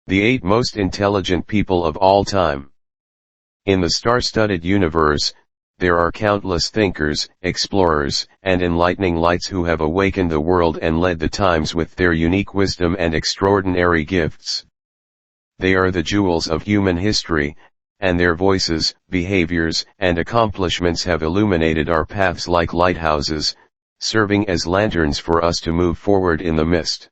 The 8 most intelligent people of all time. In the star-studded universe, there are countless thinkers, explorers, and enlightening lights who have awakened the world and led the times with their unique wisdom and extraordinary gifts. They are the jewels of human history, and their voices, behaviors, and accomplishments have illuminated our paths like lighthouses, serving as lanterns for us to move forward in the mist.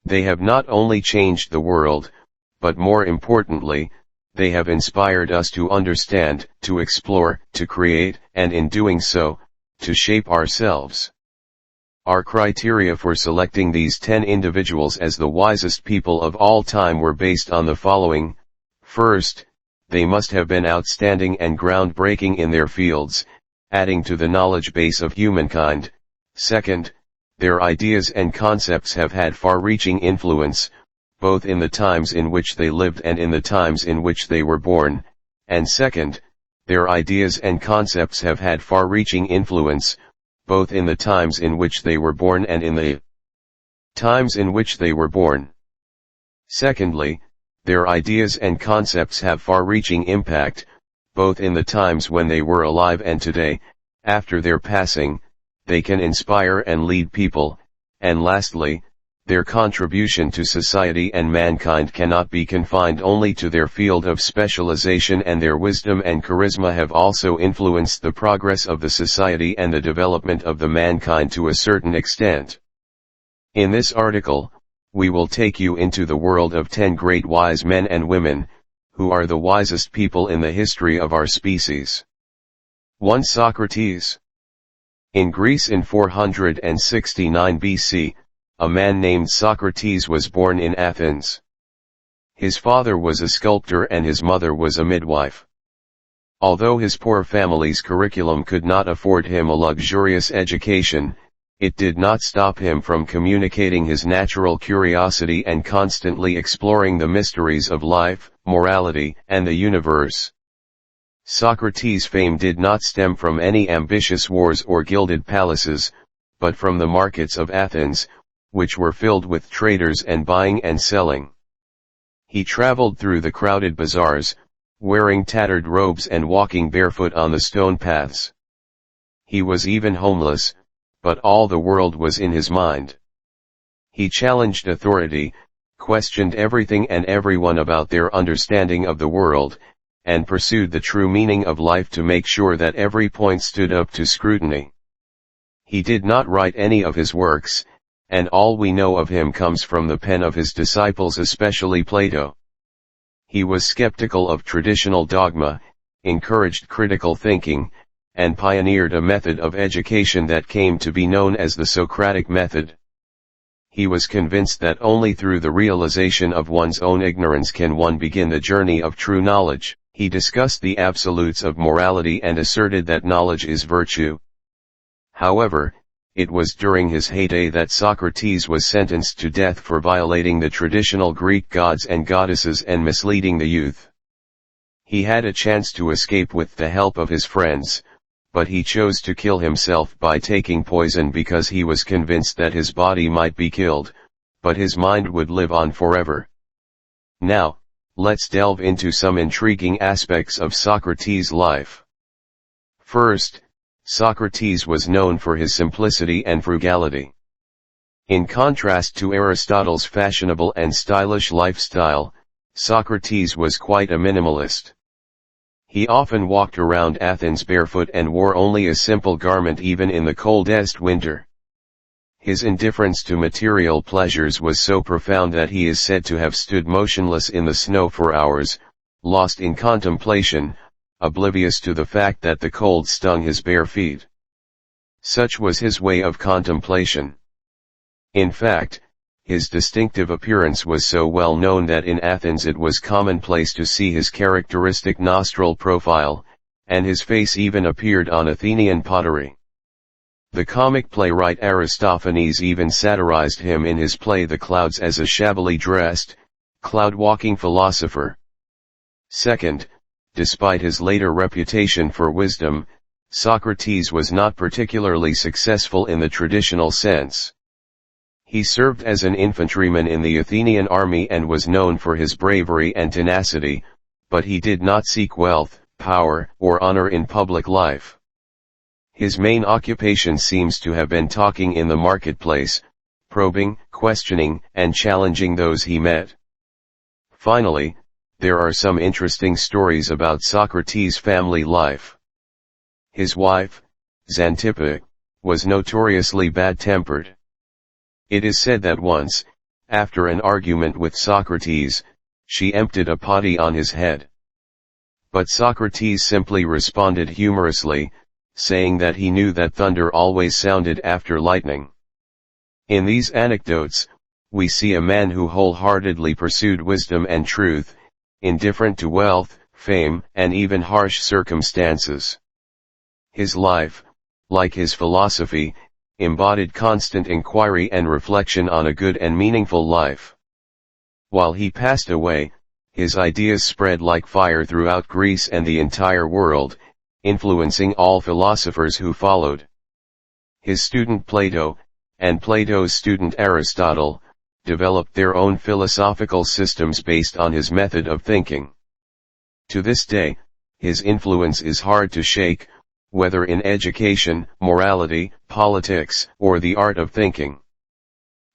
They have not only changed the world, but more importantly, they have inspired us to understand, to explore, to create, and in doing so, to shape ourselves. Our criteria for selecting these 10 individuals as the wisest people of all time were based on the following. First, they must have been outstanding and groundbreaking in their fields, adding to the knowledge base of humankind. Second, their ideas and concepts have had far-reaching influence, both in the times in which they lived and in the times in which they were born. And second, their ideas and concepts have had far-reaching influence, both in the times in which they were born and in the times in which they were born. Secondly, their ideas and concepts have far-reaching impact, both in the times when they were alive and today. After their passing, they can inspire and lead people. And lastly, their contribution to society and mankind cannot be confined only to their field of specialization, and their wisdom and charisma have also influenced the progress of the society and the development of the mankind to a certain extent. In this article, we will take you into the world of 10 great wise men and women, who are the wisest people in the history of our species. 1. Socrates. In Greece in 469 BC, a man named Socrates was born in Athens. His father was a sculptor and his mother was a midwife. Although his poor family's curriculum could not afford him a luxurious education, it did not stop him from communicating his natural curiosity and constantly exploring the mysteries of life, morality, and the universe. Socrates' fame did not stem from any ambitious wars or gilded palaces, but from the markets of Athens, which were filled with traders and buying and selling. He traveled through the crowded bazaars, wearing tattered robes and walking barefoot on the stone paths. He was even homeless, but all the world was in his mind. He challenged authority, questioned everything and everyone about their understanding of the world, and pursued the true meaning of life to make sure that every point stood up to scrutiny. He did not write any of his works, and all we know of him comes from the pen of his disciples, especially Plato. He was skeptical of traditional dogma, encouraged critical thinking, and pioneered a method of education that came to be known as the Socratic method. He was convinced that only through the realization of one's own ignorance can one begin the journey of true knowledge. He discussed the absolutes of morality and asserted that knowledge is virtue. However, it was during his heyday that Socrates was sentenced to death for violating the traditional Greek gods and goddesses and misleading the youth. He had a chance to escape with the help of his friends, but he chose to kill himself by taking poison because he was convinced that his body might be killed, but his mind would live on forever. Now, let's delve into some intriguing aspects of Socrates' life. First, Socrates was known for his simplicity and frugality. In contrast to Aristotle's fashionable and stylish lifestyle, Socrates was quite a minimalist. He often walked around Athens barefoot and wore only a simple garment even in the coldest winter. His indifference to material pleasures was so profound that he is said to have stood motionless in the snow for hours, lost in contemplation, oblivious to the fact that the cold stung his bare feet. Such was his way of contemplation. In fact, his distinctive appearance was so well known that in Athens it was commonplace to see his characteristic nostril profile, and his face even appeared on Athenian pottery. The comic playwright Aristophanes even satirized him in his play The Clouds as a shabbily dressed, cloud-walking philosopher. Second, despite his later reputation for wisdom, Socrates was not particularly successful in the traditional sense. He served as an infantryman in the Athenian army and was known for his bravery and tenacity, but he did not seek wealth, power, or honor in public life. His main occupation seems to have been talking in the marketplace, probing, questioning, and challenging those he met. Finally, there are some interesting stories about Socrates' family life. His wife, Xanthippe, was notoriously bad-tempered. It is said that once, after an argument with Socrates, she emptied a potty on his head. But Socrates simply responded humorously, saying that he knew that thunder always sounded after lightning. In these anecdotes, we see a man who wholeheartedly pursued wisdom and truth, indifferent to wealth, fame, and even harsh circumstances. His life, like his philosophy, embodied constant inquiry and reflection on a good and meaningful life. While he passed away, his ideas spread like fire throughout Greece and the entire world, influencing all philosophers who followed. His student Plato, and Plato's student Aristotle, developed their own philosophical systems based on his method of thinking. To this day, his influence is hard to shake, whether in education, morality, politics, or the art of thinking.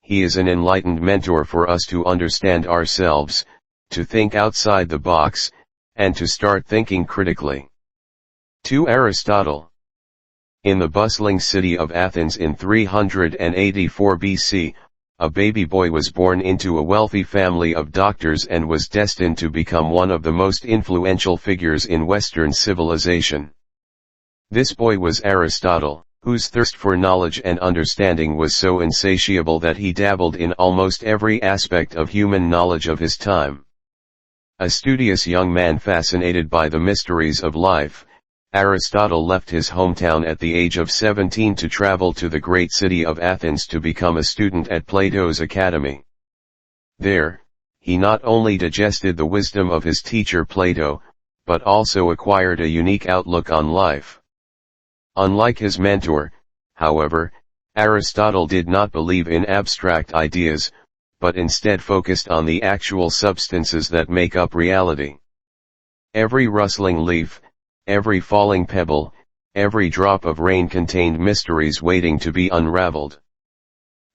He is an enlightened mentor for us to understand ourselves, to think outside the box, and to start thinking critically. To Aristotle. In the bustling city of Athens in 384 BC, a baby boy was born into a wealthy family of doctors and was destined to become one of the most influential figures in Western civilization. This boy was Aristotle, whose thirst for knowledge and understanding was so insatiable that he dabbled in almost every aspect of human knowledge of his time. A studious young man fascinated by the mysteries of life, Aristotle left his hometown at the age of 17 to travel to the great city of Athens to become a student at Plato's academy. There, he not only digested the wisdom of his teacher Plato, but also acquired a unique outlook on life. Unlike his mentor, however, Aristotle did not believe in abstract ideas, but instead focused on the actual substances that make up reality. Every rustling leaf, every falling pebble, every drop of rain contained mysteries waiting to be unraveled.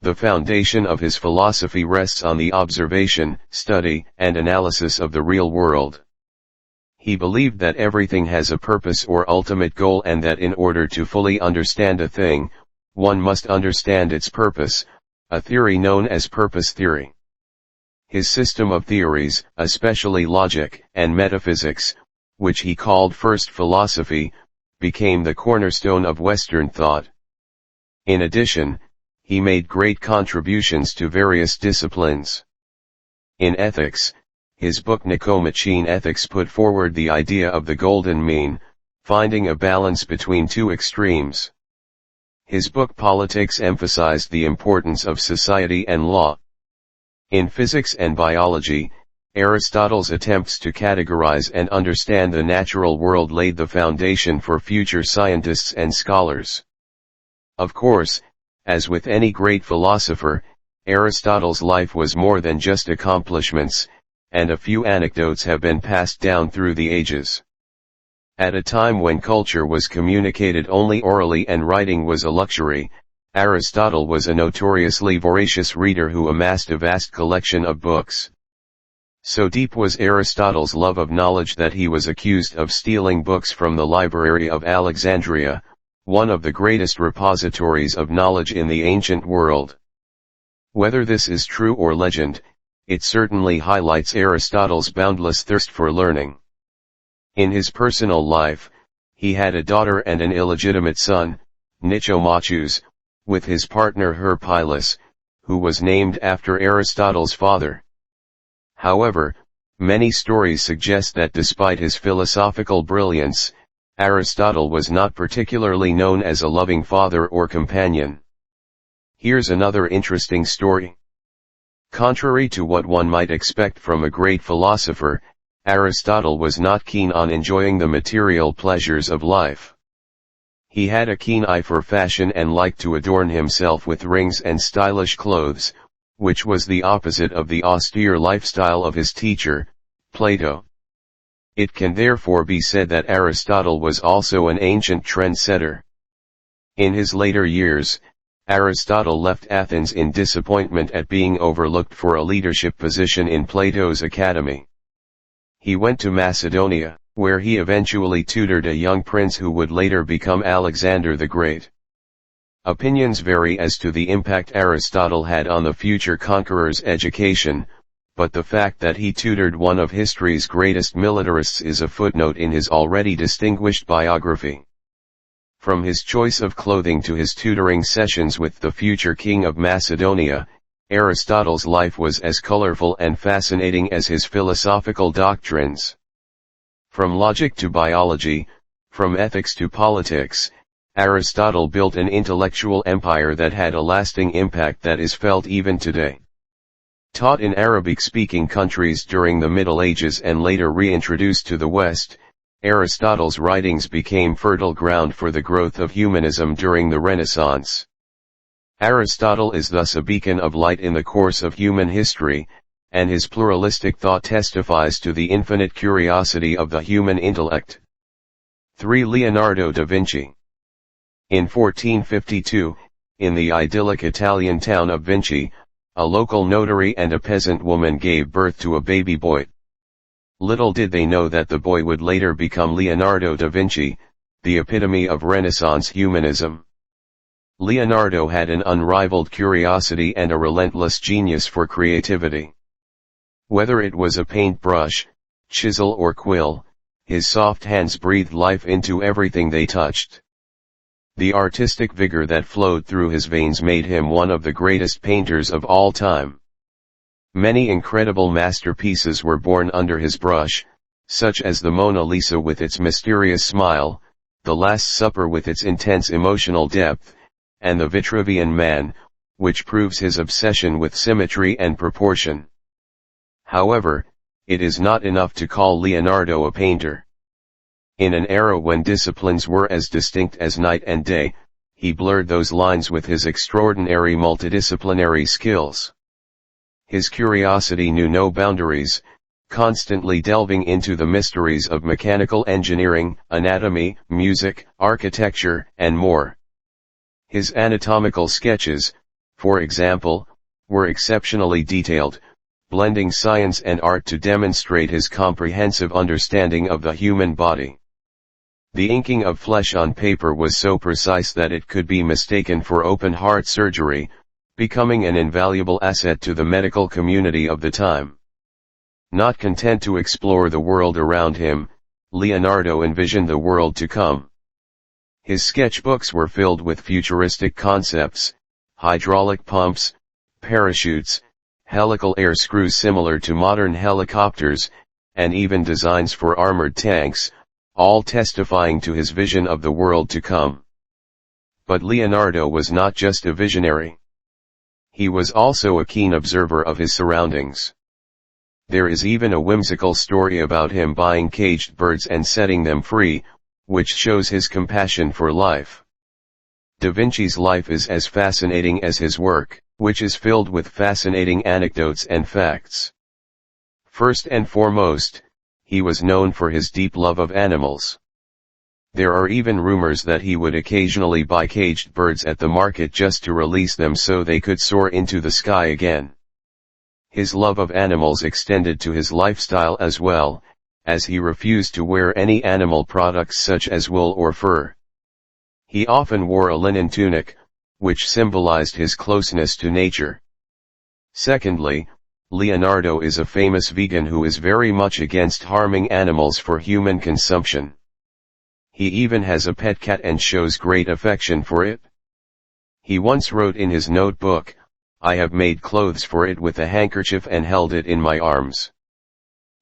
The foundation of his philosophy rests on the observation, study, and analysis of the real world. He believed that everything has a purpose or ultimate goal and that in order to fully understand a thing, one must understand its purpose, a theory known as purpose theory. His system of theories, especially logic and metaphysics, which he called first philosophy, became the cornerstone of Western thought. In addition, he made great contributions to various disciplines. In ethics, his book Nicomachean Ethics put forward the idea of the golden mean, finding a balance between two extremes. His book Politics emphasized the importance of society and law. In physics and biology, Aristotle's attempts to categorize and understand the natural world laid the foundation for future scientists and scholars. Of course, as with any great philosopher, Aristotle's life was more than just accomplishments, and a few anecdotes have been passed down through the ages. At a time when culture was communicated only orally and writing was a luxury, Aristotle was a notoriously voracious reader who amassed a vast collection of books. So deep was Aristotle's love of knowledge that he was accused of stealing books from the Library of Alexandria, one of the greatest repositories of knowledge in the ancient world. Whether this is true or legend, it certainly highlights Aristotle's boundless thirst for learning. In his personal life, he had a daughter and an illegitimate son, Nicomachus, with his partner Herpylus, who was named after Aristotle's father. However, many stories suggest that despite his philosophical brilliance, Aristotle was not particularly known as a loving father or companion. Here's another interesting story. Contrary to what one might expect from a great philosopher, Aristotle was not keen on enjoying the material pleasures of life. He had a keen eye for fashion and liked to adorn himself with rings and stylish clothes, which was the opposite of the austere lifestyle of his teacher, Plato. It can therefore be said that Aristotle was also an ancient trendsetter. In his later years, Aristotle left Athens in disappointment at being overlooked for a leadership position in Plato's academy. He went to Macedonia, where he eventually tutored a young prince who would later become Alexander the Great. Opinions vary as to the impact Aristotle had on the future conqueror's education, but the fact that he tutored one of history's greatest militarists is a footnote in his already distinguished biography. From his choice of clothing to his tutoring sessions with the future king of Macedonia, Aristotle's life was as colorful and fascinating as his philosophical doctrines. From logic to biology, from ethics to politics, Aristotle built an intellectual empire that had a lasting impact that is felt even today. Taught in Arabic-speaking countries during the Middle Ages and later reintroduced to the West, Aristotle's writings became fertile ground for the growth of humanism during the Renaissance. Aristotle is thus a beacon of light in the course of human history, and his pluralistic thought testifies to the infinite curiosity of the human intellect. 3. Leonardo da Vinci. In 1452, in the idyllic Italian town of Vinci, a local notary and a peasant woman gave birth to a baby boy. Little did they know that the boy would later become Leonardo da Vinci, the epitome of Renaissance humanism. Leonardo had an unrivaled curiosity and a relentless genius for creativity. Whether it was a paintbrush, chisel or quill, his soft hands breathed life into everything they touched. The artistic vigor that flowed through his veins made him one of the greatest painters of all time. Many incredible masterpieces were born under his brush, such as the Mona Lisa with its mysterious smile, The Last Supper with its intense emotional depth, and the Vitruvian Man, which proves his obsession with symmetry and proportion. However, it is not enough to call Leonardo a painter. In an era when disciplines were as distinct as night and day, he blurred those lines with his extraordinary multidisciplinary skills. His curiosity knew no boundaries, constantly delving into the mysteries of mechanical engineering, anatomy, music, architecture, and more. His anatomical sketches, for example, were exceptionally detailed, blending science and art to demonstrate his comprehensive understanding of the human body. The inking of flesh on paper was so precise that it could be mistaken for open-heart surgery, becoming an invaluable asset to the medical community of the time. Not content to explore the world around him, Leonardo envisioned the world to come. His sketchbooks were filled with futuristic concepts, hydraulic pumps, parachutes, helical air screws similar to modern helicopters, and even designs for armored tanks, all testifying to his vision of the world to come. But Leonardo was not just a visionary. He was also a keen observer of his surroundings. There is even a whimsical story about him buying caged birds and setting them free, which shows his compassion for life. Da Vinci's life is as fascinating as his work, which is filled with fascinating anecdotes and facts. First and foremost, he was known for his deep love of animals. There are even rumors that he would occasionally buy caged birds at the market just to release them so they could soar into the sky again. His love of animals extended to his lifestyle as well, as he refused to wear any animal products such as wool or fur. He often wore a linen tunic, which symbolized his closeness to nature. Secondly, Leonardo is a famous vegan who is very much against harming animals for human consumption. He even has a pet cat and shows great affection for it. He once wrote in his notebook, "I have made clothes for it with a handkerchief and held it in my arms."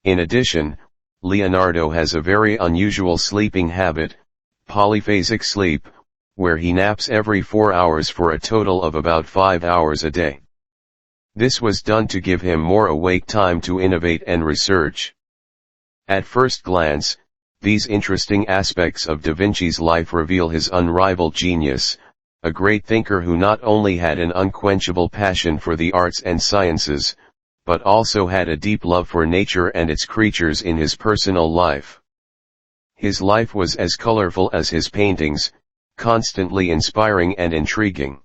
In addition, Leonardo has a very unusual sleeping habit, polyphasic sleep, where he naps every 4 hours for a total of about 5 hours a day. This was done to give him more awake time to innovate and research. At first glance, These interesting aspects of Da Vinci's life reveal his unrivaled genius, a great thinker who not only had an unquenchable passion for the arts and sciences, but also had a deep love for nature and its creatures in his personal life. His life was as colorful as his paintings, constantly inspiring and intriguing.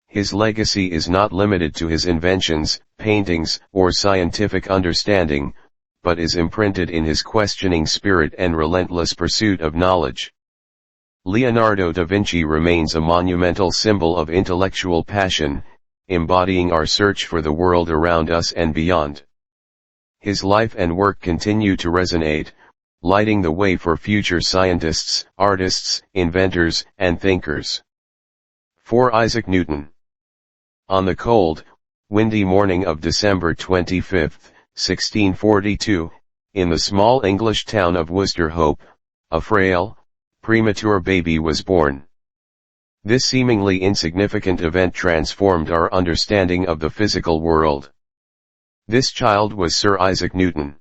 His legacy is not limited to his inventions, paintings, or scientific understanding, but is imprinted in his questioning spirit and relentless pursuit of knowledge. Leonardo da Vinci remains a monumental symbol of intellectual passion, embodying our search for the world around us and beyond. His life and work continue to resonate, lighting the way for future scientists, artists, inventors, and thinkers. 4. Isaac Newton. On the cold, windy morning of December 25, 1642, in the small English town of Worcester Hope, a frail, premature baby was born. This seemingly insignificant event transformed our understanding of the physical world. This child was Sir Isaac Newton.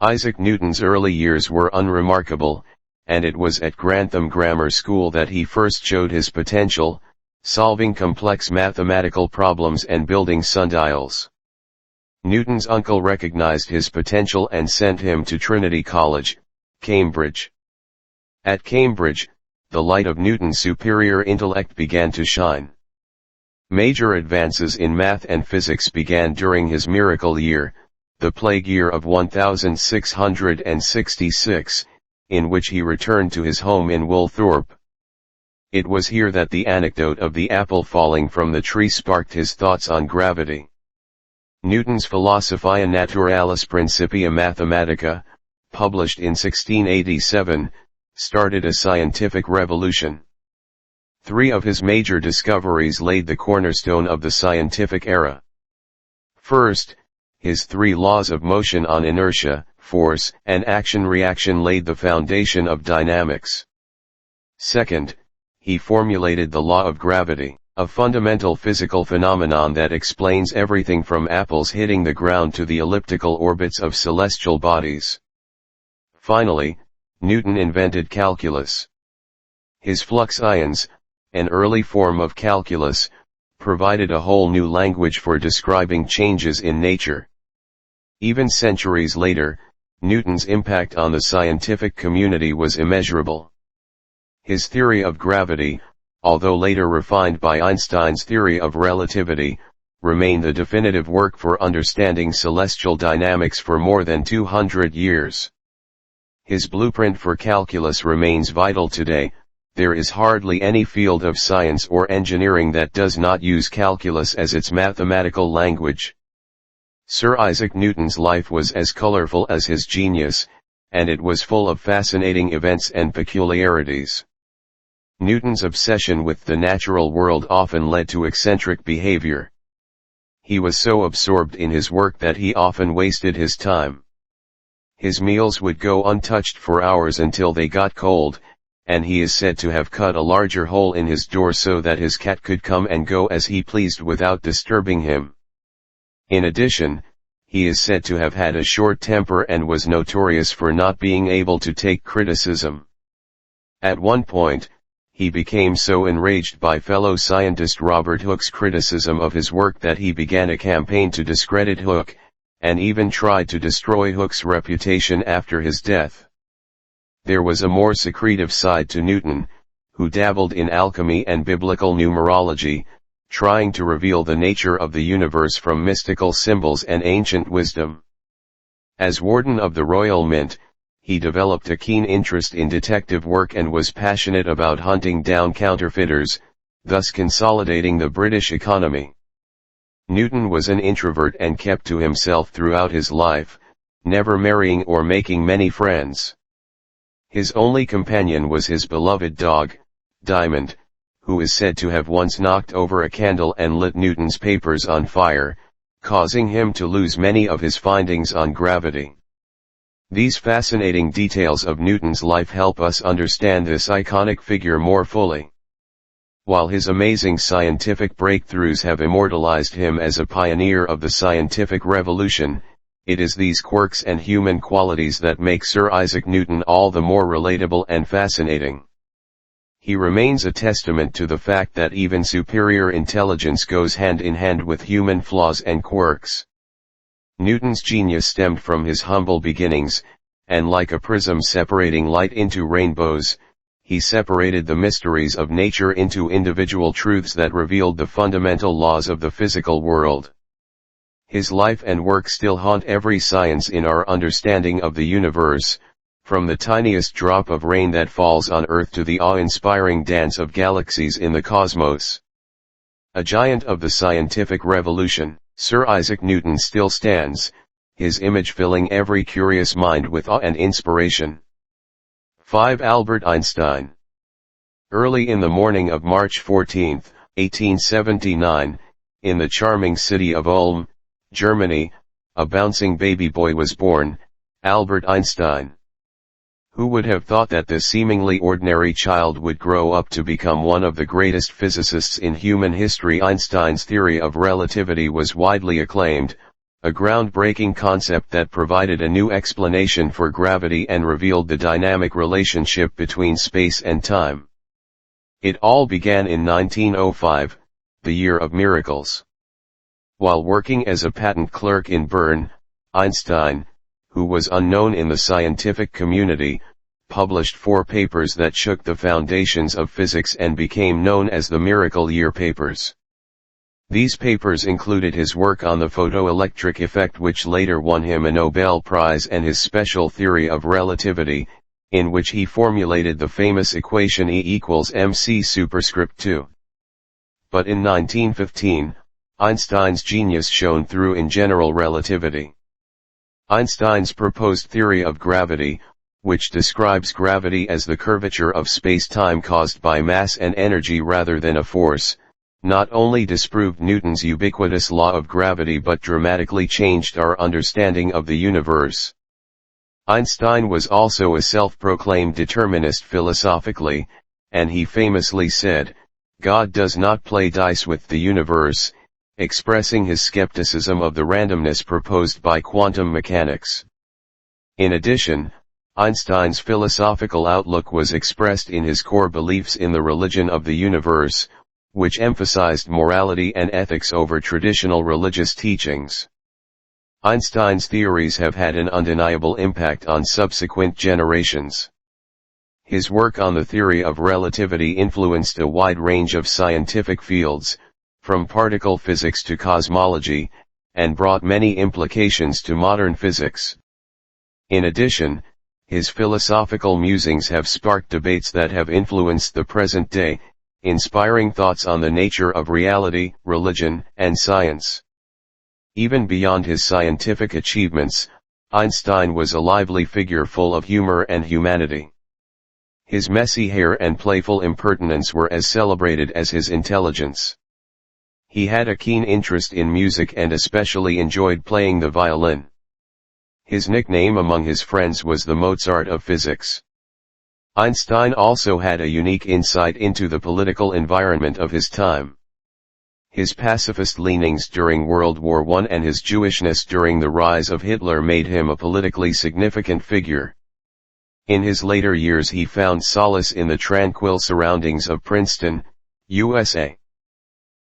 Isaac Newton's early years were unremarkable, and it was at Grantham Grammar School that he first showed his potential, solving complex mathematical problems and building sundials. Newton's uncle recognized his potential and sent him to Trinity College, Cambridge. At Cambridge, the light of Newton's superior intellect began to shine. Major advances in math and physics began during his miracle year, the plague year of 1666, in which he returned to his home in Woolthorpe. It was here that the anecdote of the apple falling from the tree sparked his thoughts on gravity. Newton's Philosophiae Naturalis Principia Mathematica, published in 1687, started a scientific revolution. 3 of his major discoveries laid the cornerstone of the scientific era. First, his 3 laws of motion on inertia, force, and action-reaction laid the foundation of dynamics. Second, he formulated the law of gravity, a fundamental physical phenomenon that explains everything from apples hitting the ground to the elliptical orbits of celestial bodies. Finally, Newton invented calculus. His flux ions, an early form of calculus, provided a whole new language for describing changes in nature. Even centuries later, Newton's impact on the scientific community was immeasurable. His theory of gravity, although later refined by Einstein's theory of relativity, remained the definitive work for understanding celestial dynamics for more than 200 years. His blueprint for calculus remains vital today. There is hardly any field of science or engineering that does not use calculus as its mathematical language. Sir Isaac Newton's life was as colorful as his genius, and it was full of fascinating events and peculiarities. Newton's obsession with the natural world often led to eccentric behavior. He was so absorbed in his work that he often wasted his time. His meals would go untouched for hours until they got cold, and he is said to have cut a larger hole in his door so that his cat could come and go as he pleased without disturbing him. In addition, he is said to have had a short temper and was notorious for not being able to take criticism. At one point, he became so enraged by fellow scientist Robert Hooke's criticism of his work that he began a campaign to discredit Hooke, and even tried to destroy Hooke's reputation after his death. There was a more secretive side to Newton, who dabbled in alchemy and biblical numerology, trying to reveal the nature of the universe from mystical symbols and ancient wisdom. As warden of the Royal Mint, he developed a keen interest in detective work and was passionate about hunting down counterfeiters, thus consolidating the British economy. Newton was an introvert and kept to himself throughout his life, never marrying or making many friends. His only companion was his beloved dog, Diamond, who is said to have once knocked over a candle and lit Newton's papers on fire, causing him to lose many of his findings on gravity. These fascinating details of Newton's life help us understand this iconic figure more fully. While his amazing scientific breakthroughs have immortalized him as a pioneer of the scientific revolution, it is these quirks and human qualities that make Sir Isaac Newton all the more relatable and fascinating. He remains a testament to the fact that even superior intelligence goes hand in hand with human flaws and quirks. Newton's genius stemmed from his humble beginnings, and like a prism separating light into rainbows, he separated the mysteries of nature into individual truths that revealed the fundamental laws of the physical world. His life and work still haunt every science in our understanding of the universe, from the tiniest drop of rain that falls on Earth to the awe-inspiring dance of galaxies in the cosmos. A giant of the scientific revolution, Sir Isaac Newton still stands, his image filling every curious mind with awe and inspiration. 5. Albert Einstein. Early in the morning of March 14, 1879, in the charming city of Ulm, Germany, a bouncing baby boy was born, Albert Einstein. Who would have thought that this seemingly ordinary child would grow up to become one of the greatest physicists in human history? Einstein's theory of relativity was widely acclaimed, a groundbreaking concept that provided a new explanation for gravity and revealed the dynamic relationship between space and time. It all began in 1905, the year of miracles. While working as a patent clerk in Bern, Einstein, who was unknown in the scientific community, published 4 papers that shook the foundations of physics and became known as the Miracle Year Papers. These papers included his work on the photoelectric effect, which later won him a Nobel Prize, and his special theory of relativity, in which he formulated the famous equation E=mc²2. But in 1915, Einstein's genius shone through in general relativity. Einstein's proposed theory of gravity, which describes gravity as the curvature of space-time caused by mass and energy rather than a force, not only disproved Newton's ubiquitous law of gravity but dramatically changed our understanding of the universe. Einstein was also a self-proclaimed determinist philosophically, and he famously said, "God does not play dice with the universe," expressing his skepticism of the randomness proposed by quantum mechanics. In addition, Einstein's philosophical outlook was expressed in his core beliefs in the religion of the universe, which emphasized morality and ethics over traditional religious teachings. Einstein's theories have had an undeniable impact on subsequent generations. His work on the theory of relativity influenced a wide range of scientific fields, from particle physics to cosmology, and brought many implications to modern physics. In addition, his philosophical musings have sparked debates that have influenced the present day, inspiring thoughts on the nature of reality, religion, and science. Even beyond his scientific achievements, Einstein was a lively figure full of humor and humanity. His messy hair and playful impertinence were as celebrated as his intelligence. He had a keen interest in music and especially enjoyed playing the violin. His nickname among his friends was the Mozart of physics. Einstein also had a unique insight into the political environment of his time. His pacifist leanings during World War I and his Jewishness during the rise of Hitler made him a politically significant figure. In his later years he found solace in the tranquil surroundings of Princeton, USA.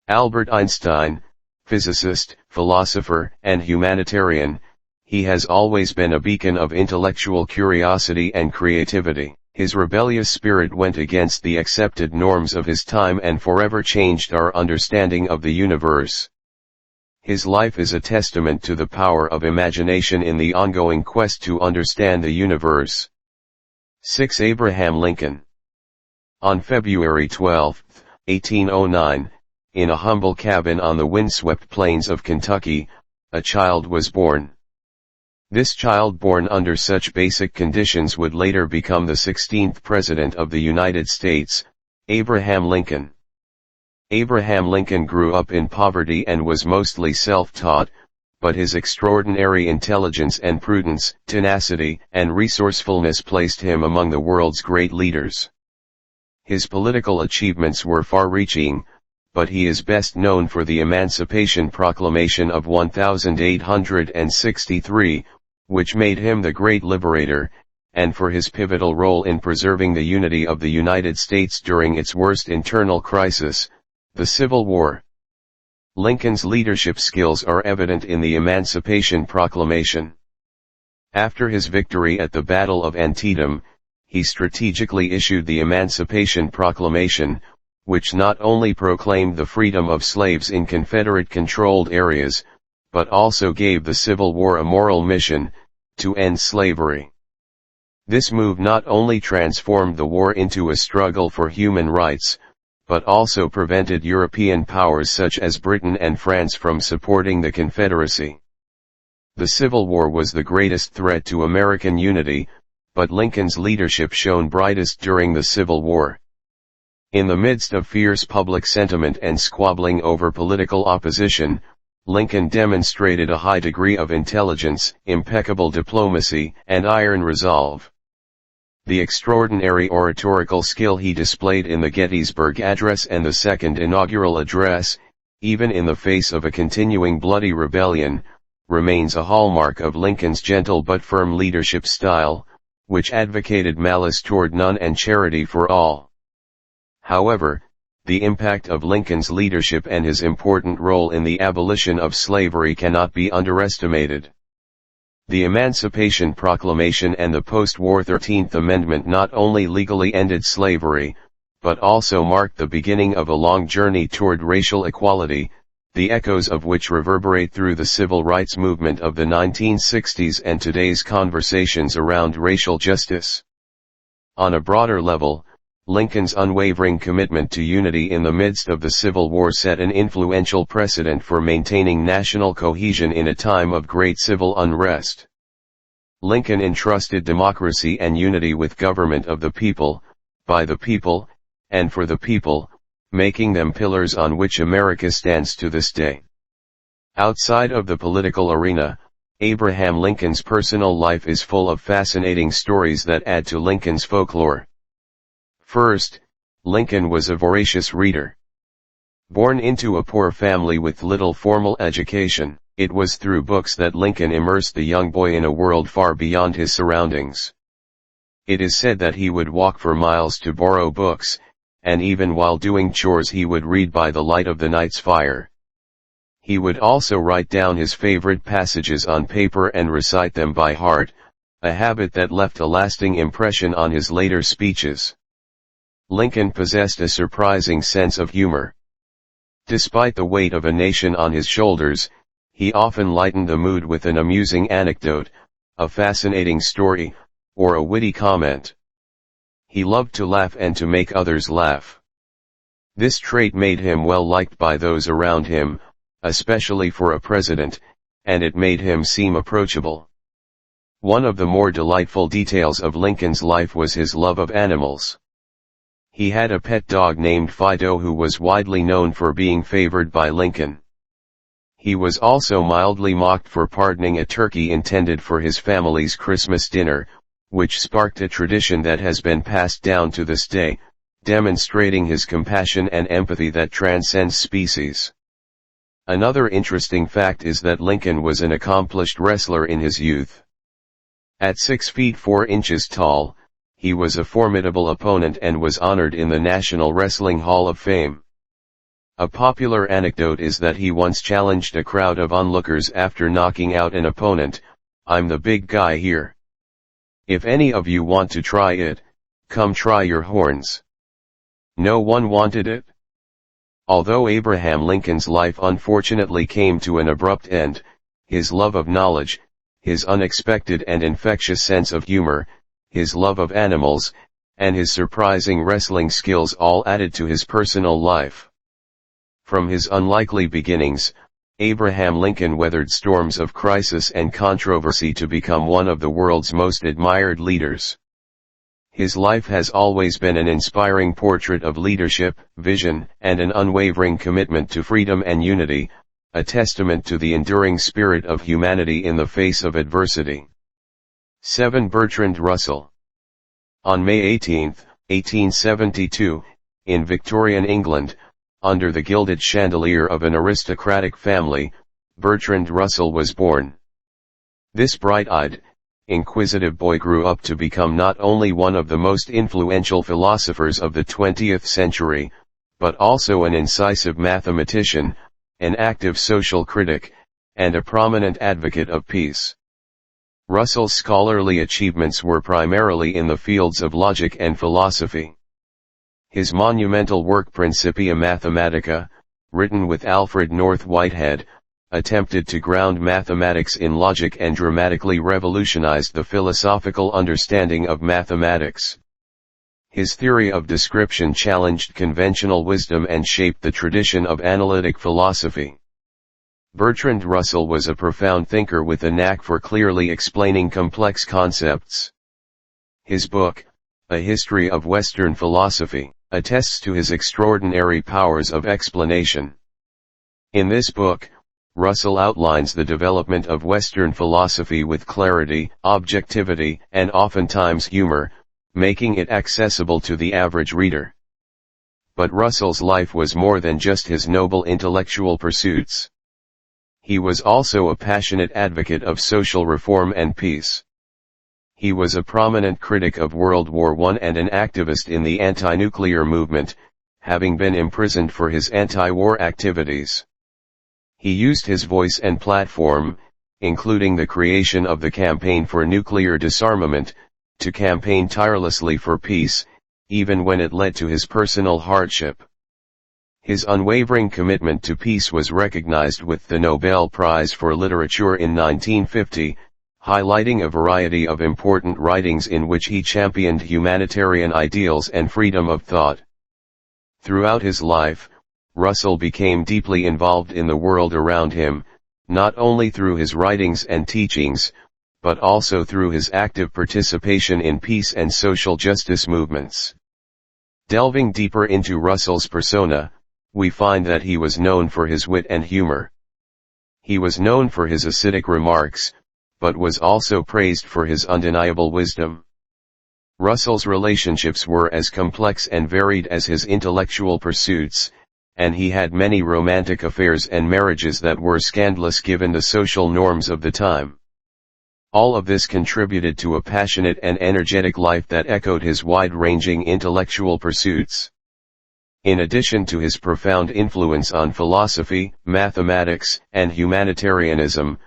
Albert Einstein, physicist, philosopher, and humanitarian, he has always been a beacon of intellectual curiosity and creativity. His rebellious spirit went against the accepted norms of his time and forever changed our understanding of the universe. His life is a testament to the power of imagination in the ongoing quest to understand the universe. 6. Abraham Lincoln. On February 12, 1809, in a humble cabin on the windswept plains of Kentucky, a child was born. This child born under such basic conditions would later become the 16th President of the United States, Abraham Lincoln. Abraham Lincoln grew up in poverty and was mostly self-taught, but his extraordinary intelligence and prudence, tenacity, and resourcefulness placed him among the world's great leaders. His political achievements were far-reaching, but he is best known for the Emancipation Proclamation of 1863, which made him the great liberator, and for his pivotal role in preserving the unity of the United States during its worst internal crisis, the Civil War. Lincoln's leadership skills are evident in the Emancipation Proclamation. After his victory at the Battle of Antietam, he strategically issued the Emancipation Proclamation, which not only proclaimed the freedom of slaves in Confederate-controlled areas, but also gave the Civil War a moral mission, to end slavery. This move not only transformed the war into a struggle for human rights, but also prevented European powers such as Britain and France from supporting the Confederacy. The Civil War was the greatest threat to American unity, but Lincoln's leadership shone brightest during the Civil War. In the midst of fierce public sentiment and squabbling over political opposition, Lincoln demonstrated a high degree of intelligence, impeccable diplomacy, and iron resolve. The extraordinary oratorical skill he displayed in the Gettysburg Address and the Second Inaugural Address, even in the face of a continuing bloody rebellion, remains a hallmark of Lincoln's gentle but firm leadership style, which advocated malice toward none and charity for all. However, the impact of Lincoln's leadership and his important role in the abolition of slavery cannot be underestimated. The Emancipation Proclamation and the post-war 13th Amendment not only legally ended slavery, but also marked the beginning of a long journey toward racial equality, the echoes of which reverberate through the civil rights movement of the 1960s and today's conversations around racial justice. On a broader level, Lincoln's unwavering commitment to unity in the midst of the Civil War set an influential precedent for maintaining national cohesion in a time of great civil unrest. Lincoln entrusted democracy and unity with government of the people, by the people, and for the people, making them pillars on which America stands to this day. Outside of the political arena, Abraham Lincoln's personal life is full of fascinating stories that add to Lincoln's folklore. First, Lincoln was a voracious reader. Born into a poor family with little formal education, it was through books that Lincoln immersed the young boy in a world far beyond his surroundings. It is said that he would walk for miles to borrow books, and even while doing chores he would read by the light of the night's fire. He would also write down his favorite passages on paper and recite them by heart, a habit that left a lasting impression on his later speeches. Lincoln possessed a surprising sense of humor. Despite the weight of a nation on his shoulders, he often lightened the mood with an amusing anecdote, a fascinating story, or a witty comment. He loved to laugh and to make others laugh. This trait made him well liked by those around him, especially for a president, and it made him seem approachable. One of the more delightful details of Lincoln's life was his love of animals. He had a pet dog named Fido who was widely known for being favored by Lincoln. He was also mildly mocked for pardoning a turkey intended for his family's Christmas dinner, which sparked a tradition that has been passed down to this day, demonstrating his compassion and empathy that transcends species. Another interesting fact is that Lincoln was an accomplished wrestler in his youth. At 6 feet 4 inches tall, he was a formidable opponent and was honored in the National Wrestling Hall of Fame. A popular anecdote is that he once challenged a crowd of onlookers after knocking out an opponent, "I'm the big guy here. If any of you want to try it, come try your horns." No one wanted it. Although Abraham Lincoln's life unfortunately came to an abrupt end, his love of knowledge, his unexpected and infectious sense of humor, his love of animals, and his surprising wrestling skills all added to his personal life. From his unlikely beginnings, Abraham Lincoln weathered storms of crisis and controversy to become one of the world's most admired leaders. His life has always been an inspiring portrait of leadership, vision, and an unwavering commitment to freedom and unity, a testament to the enduring spirit of humanity in the face of adversity. 7. Bertrand Russell. On May 18, 1872, in Victorian England, under the gilded chandelier of an aristocratic family, Bertrand Russell was born. This bright-eyed, inquisitive boy grew up to become not only one of the most influential philosophers of the 20th century, but also an incisive mathematician, an active social critic, and a prominent advocate of peace. Russell's scholarly achievements were primarily in the fields of logic and philosophy. His monumental work Principia Mathematica, written with Alfred North Whitehead, attempted to ground mathematics in logic and dramatically revolutionized the philosophical understanding of mathematics. His theory of description challenged conventional wisdom and shaped the tradition of analytic philosophy. Bertrand Russell was a profound thinker with a knack for clearly explaining complex concepts. His book, A History of Western Philosophy, attests to his extraordinary powers of explanation. In this book, Russell outlines the development of Western philosophy with clarity, objectivity, and oftentimes humor, making it accessible to the average reader. But Russell's life was more than just his noble intellectual pursuits. He was also a passionate advocate of social reform and peace. He was a prominent critic of World War I and an activist in the anti-nuclear movement, having been imprisoned for his anti-war activities. He used his voice and platform, including the creation of the Campaign for Nuclear Disarmament, to campaign tirelessly for peace, even when it led to his personal hardship. His unwavering commitment to peace was recognized with the Nobel Prize for Literature in 1950, highlighting a variety of important writings in which he championed humanitarian ideals and freedom of thought. Throughout his life, Russell became deeply involved in the world around him, not only through his writings and teachings, but also through his active participation in peace and social justice movements. Delving deeper into Russell's persona, we find that he was known for his wit and humor. He was known for his acidic remarks, but was also praised for his undeniable wisdom. Russell's relationships were as complex and varied as his intellectual pursuits, and he had many romantic affairs and marriages that were scandalous given the social norms of the time. All of this contributed to a passionate and energetic life that echoed his wide-ranging intellectual pursuits. In addition to his profound influence on philosophy, mathematics, and humanitarianism,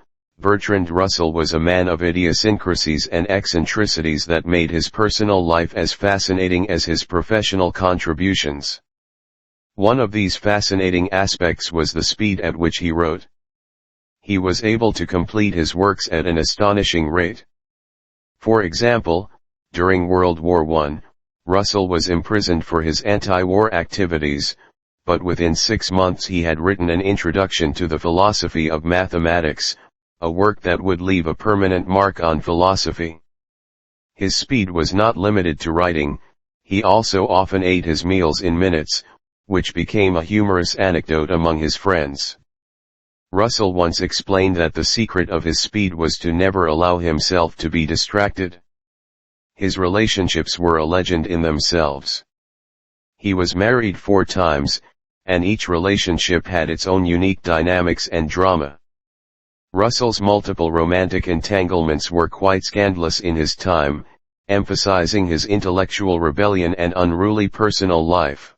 Bertrand Russell was a man of idiosyncrasies and eccentricities that made his personal life as fascinating as his professional contributions. One of these fascinating aspects was the speed at which he wrote. He was able to complete his works at an astonishing rate. For example, during World War I, Russell was imprisoned for his anti-war activities, but within 6 months he had written an introduction to the philosophy of mathematics, a work that would leave a permanent mark on philosophy. His speed was not limited to writing, he also often ate his meals in minutes, which became a humorous anecdote among his friends. Russell once explained that the secret of his speed was to never allow himself to be distracted. His relationships were a legend in themselves. He was married 4 times, and each relationship had its own unique dynamics and drama. Russell's multiple romantic entanglements were quite scandalous in his time, emphasizing his intellectual rebellion and unruly personal life.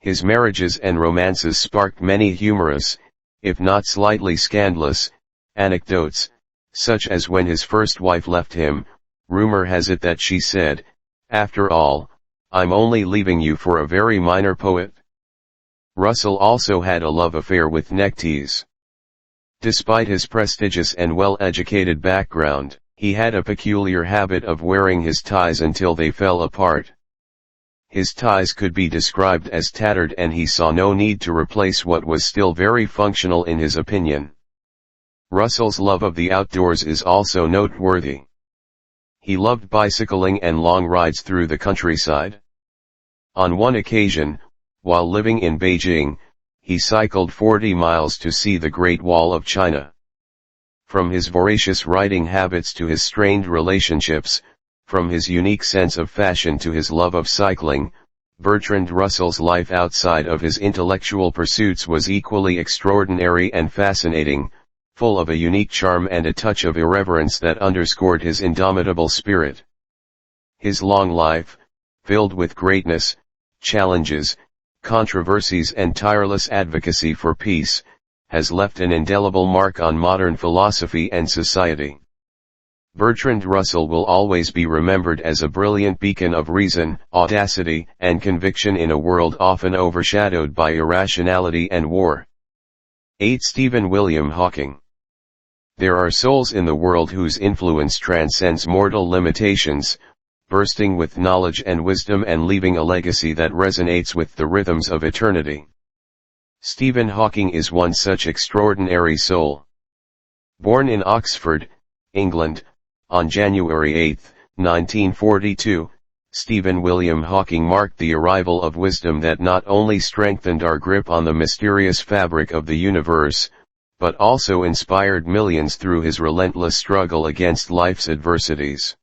His marriages and romances sparked many humorous, if not slightly scandalous, anecdotes, such as when his first wife left him. Rumor has it that she said, "After all, I'm only leaving you for a very minor poet." Russell also had a love affair with neckties. Despite his prestigious and well-educated background, he had a peculiar habit of wearing his ties until they fell apart. His ties could be described as tattered, and he saw no need to replace what was still very functional in his opinion. Russell's love of the outdoors is also noteworthy. He loved bicycling and long rides through the countryside. On one occasion, while living in Beijing, he cycled 40 miles to see the Great Wall of China. From his voracious writing habits to his strained relationships, from his unique sense of fashion to his love of cycling, Bertrand Russell's life outside of his intellectual pursuits was equally extraordinary and fascinating, full of a unique charm and a touch of irreverence that underscored his indomitable spirit. His long life, filled with greatness, challenges, controversies and tireless advocacy for peace, has left an indelible mark on modern philosophy and society. Bertrand Russell will always be remembered as a brilliant beacon of reason, audacity, and conviction in a world often overshadowed by irrationality and war. 8. Stephen William Hawking. There are souls in the world whose influence transcends mortal limitations, bursting with knowledge and wisdom and leaving a legacy that resonates with the rhythms of eternity. Stephen Hawking is one such extraordinary soul. Born in Oxford, England, on January 8, 1942, Stephen William Hawking marked the arrival of wisdom that not only strengthened our grip on the mysterious fabric of the universe, but also inspired millions through his relentless struggle against life's adversities.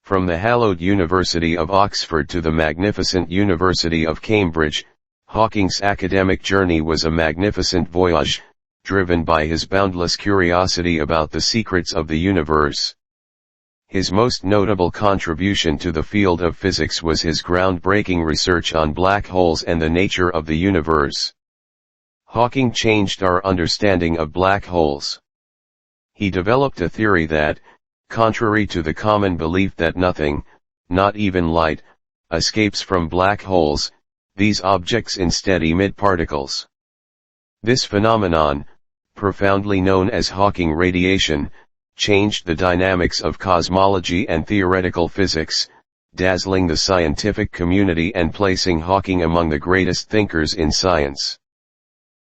From the hallowed University of Oxford to the magnificent University of Cambridge, Hawking's academic journey was a magnificent voyage, driven by his boundless curiosity about the secrets of the universe. His most notable contribution to the field of physics was his groundbreaking research on black holes and the nature of the universe. Hawking changed our understanding of black holes. He developed a theory that, contrary to the common belief that nothing, not even light, escapes from black holes, these objects instead emit particles. This phenomenon, profoundly known as Hawking radiation, changed the dynamics of cosmology and theoretical physics, dazzling the scientific community and placing Hawking among the greatest thinkers in science.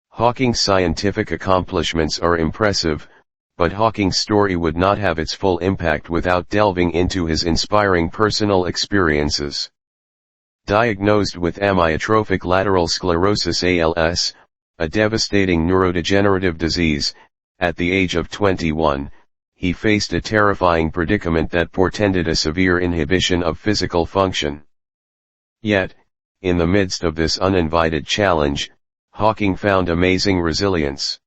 Hawking's scientific accomplishments are impressive, but Hawking's story would not have its full impact without delving into his inspiring personal experiences. Diagnosed with amyotrophic lateral sclerosis (ALS), a devastating neurodegenerative disease, at the age of 21, he faced a terrifying predicament that portended a severe inhibition of physical function. Yet, in the midst of this uninvited challenge, Hawking found amazing resilience.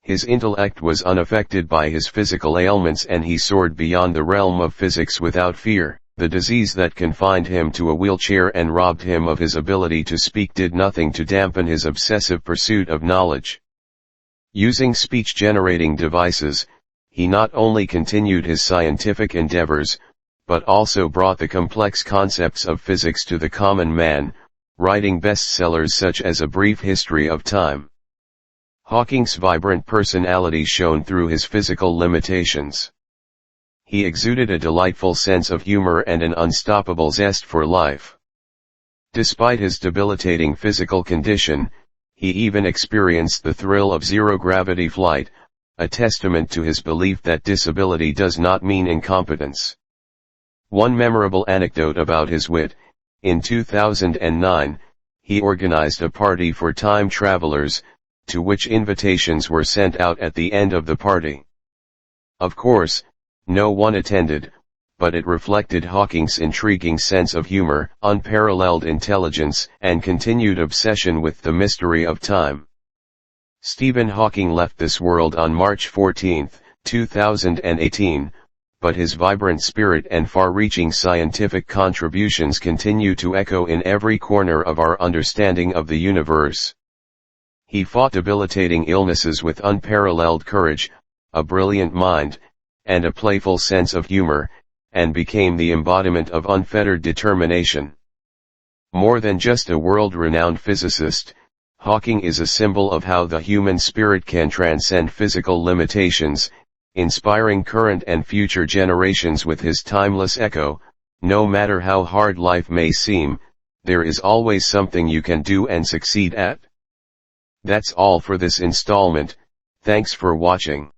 His intellect was unaffected by his physical ailments and he soared beyond the realm of physics without fear. The disease that confined him to a wheelchair and robbed him of his ability to speak did nothing to dampen his obsessive pursuit of knowledge. Using speech-generating devices, he not only continued his scientific endeavors, but also brought the complex concepts of physics to the common man, writing bestsellers such as A Brief History of Time. Hawking's vibrant personality shone through his physical limitations. He exuded a delightful sense of humor and an unstoppable zest for life. Despite his debilitating physical condition, he even experienced the thrill of zero-gravity flight, a testament to his belief that disability does not mean incompetence. One memorable anecdote about his wit: in 2009, he organized a party for time travelers, to which invitations were sent out at the end of the party. Of course, no one attended, but it reflected Hawking's intriguing sense of humor, unparalleled intelligence, and continued obsession with the mystery of time. Stephen Hawking left this world on March 14, 2018, but his vibrant spirit and far-reaching scientific contributions continue to echo in every corner of our understanding of the universe. He fought debilitating illnesses with unparalleled courage, a brilliant mind, and a playful sense of humor, and became the embodiment of unfettered determination. More than just a world-renowned physicist, Hawking is a symbol of how the human spirit can transcend physical limitations, inspiring current and future generations with his timeless echo. No matter how hard life may seem, there is always something you can do and succeed at. That's all for this installment. Thanks for watching.